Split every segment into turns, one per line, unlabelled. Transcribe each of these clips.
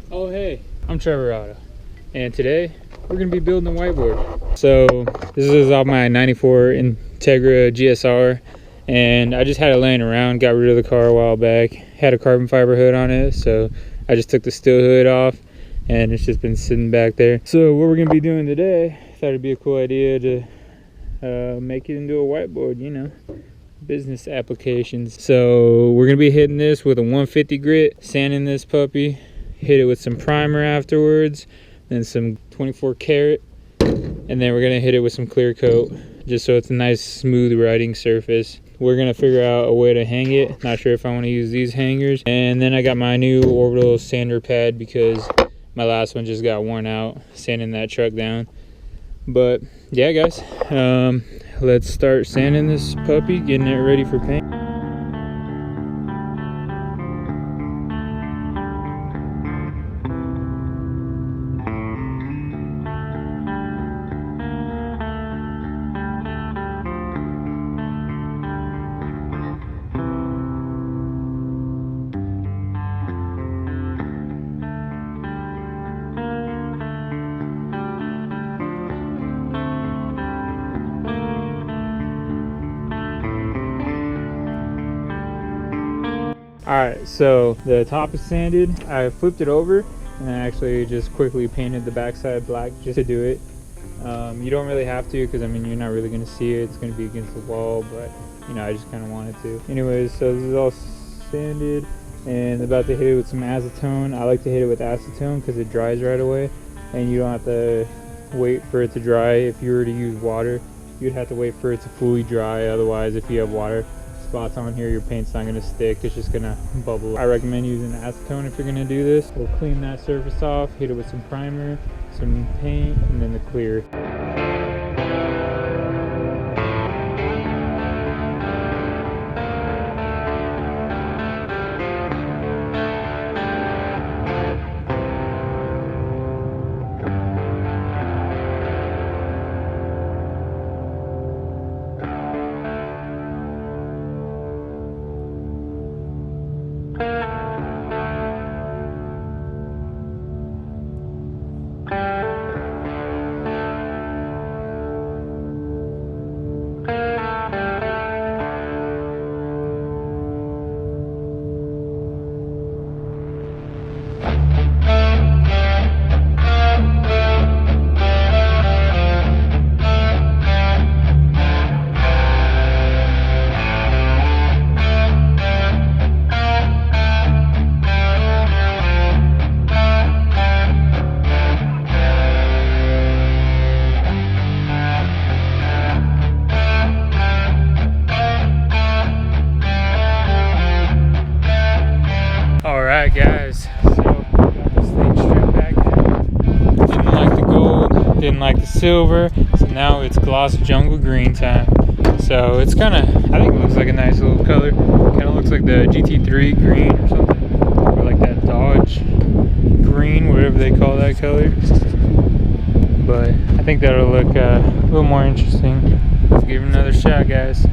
Oh hey, I'm Trevor Otto, and today we're going to be building a whiteboard. So this is off my 94 Integra GSR, and I just had it laying around, got rid of the car a while back, had a carbon fiber hood on it, so I just took the steel hood off, and it's just been sitting back there. So what we're going to be doing today, I thought it'd be a cool idea to make it into a whiteboard, you know, business applications. So we're going to be hitting this with a 150 grit, sanding this puppy, hit it with some primer afterwards, then some 24 karat, and then we're gonna hit it with some clear coat just so it's a nice smooth riding surface. We're gonna figure out a way to hang it. Not sure if I want to use these hangers. And then I got my new orbital sander pad because my last one just got worn out sanding that truck down. But yeah guys, let's start sanding this puppy, getting it ready for paint. Alright, so the top is sanded. I flipped it over and I actually just quickly painted the backside black just to do it. You don't really have to because I mean you're not really going to see it. It's going to be against the wall, but you know I just kind of wanted to. Anyways, so this is all sanded and about to hit it with some acetone. I like to hit it with acetone because it dries right away and you don't have to wait for it to dry. If you were to use water, you'd have to wait for it to fully dry. Otherwise, if you have water spots on here, your paint's not going to stick, it's just going to bubble. I recommend using acetone if you're going to do this. We'll clean that surface off, hit it with some primer, some paint, and then the clear. Alright guys, so got this thing stripped back down. Didn't like the gold, didn't like the silver, so now it's gloss jungle green time. So it's kind of, I think it looks like a nice little color. Kind of looks like the GT3 green or something, or like that Dodge green, whatever they call that color. But I think that'll look a little more interesting. Let's give it another shot guys.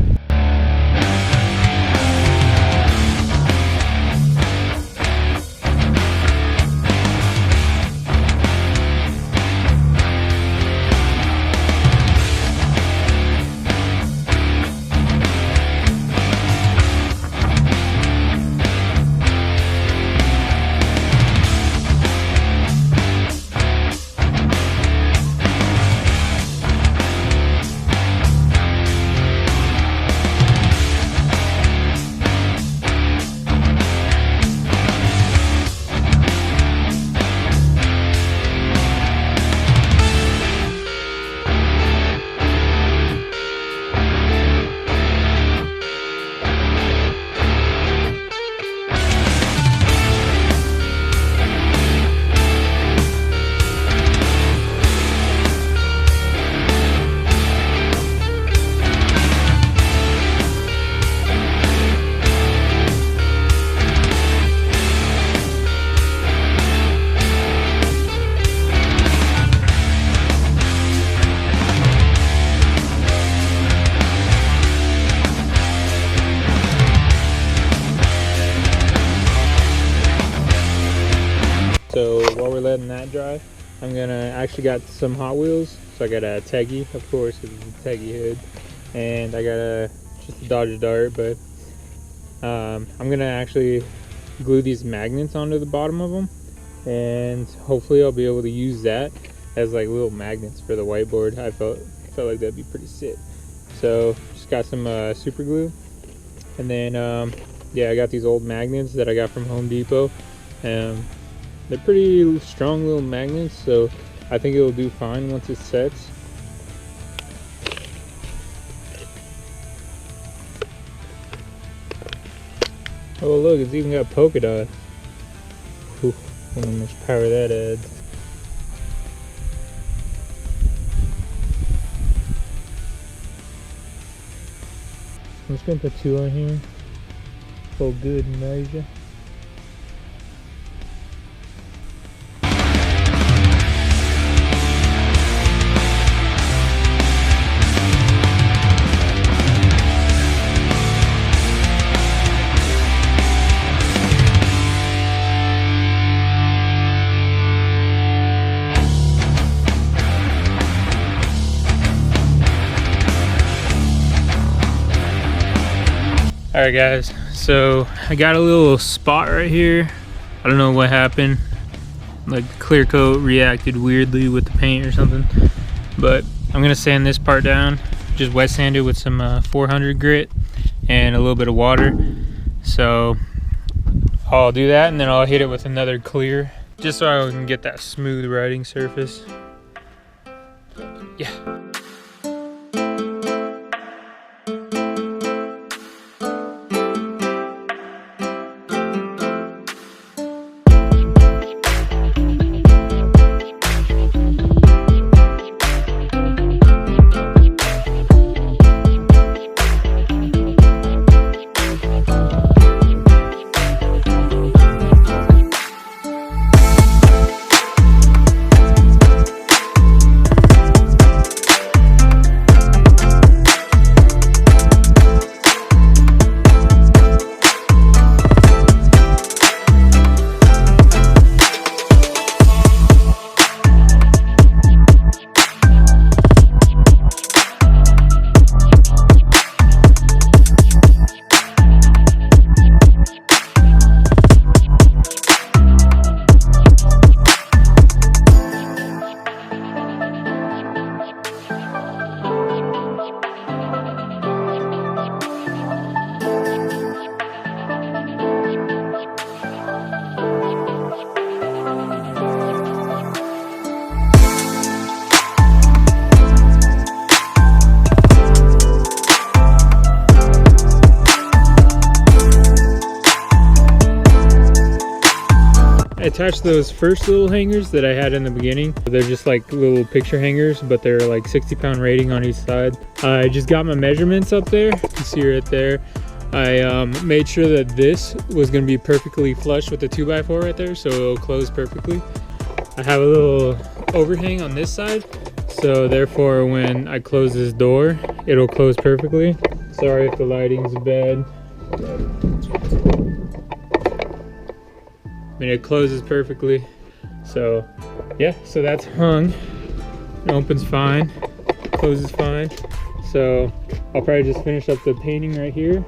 So while we're letting that dry, I'm gonna actually got some Hot Wheels. So I got a Teggy, of course, because it's a Teggy hood, and I got just a Dodge Dart. But I'm gonna actually glue these magnets onto the bottom of them, and hopefully I'll be able to use that as like little magnets for the whiteboard. I felt like that'd be pretty sick. So just got some super glue, and then yeah, I got these old magnets that I got from Home Depot. They're pretty strong little magnets, so I think it'll do fine once it sets. Oh look, it's even got polka dot. Whew, I wonder how much power that adds. I'm just gonna put 2 on here. Oh good measure. Alright guys, so I got a little spot right here. I don't know what happened. Like clear coat reacted weirdly with the paint or something. But I'm gonna sand this part down. Just wet sand it with some 400 grit and a little bit of water. So I'll do that, and then I'll hit it with another clear, just so I can get that smooth riding surface. Yeah. I attached those first little hangers that I had in the beginning. They're just like little picture hangers, but they're like 60-pound rating on each side. I just got my measurements up there. You can see right there. I made sure that this was going to be perfectly flush with the 2x4 right there, so it'll close perfectly. I have a little overhang on this side, so therefore when I close this door, it'll close perfectly. Sorry if the lighting's bad. I mean, it closes perfectly. So yeah, so that's hung. It opens fine, closes fine. So I'll probably just finish up the painting right here.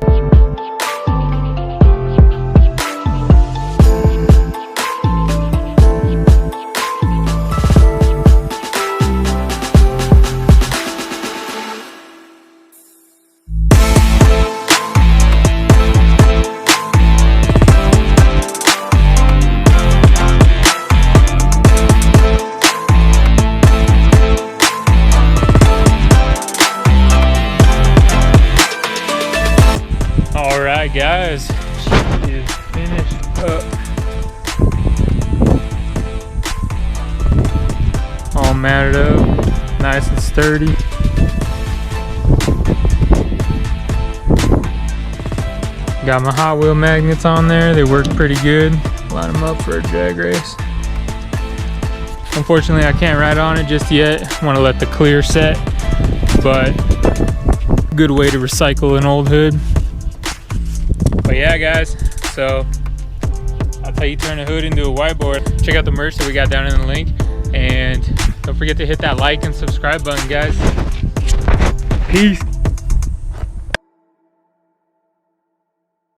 Alright guys, she is finished up. All matted up, nice and sturdy. Got my Hot Wheel magnets on there, they work pretty good. Line them up for a drag race. Unfortunately I can't ride on it just yet, I want to let the clear set, but good way to recycle an old hood. But yeah guys, so I'll tell you turn a hood into a whiteboard. Check out the merch that we got down in the link, and don't forget to hit that like and subscribe button, guys. Peace.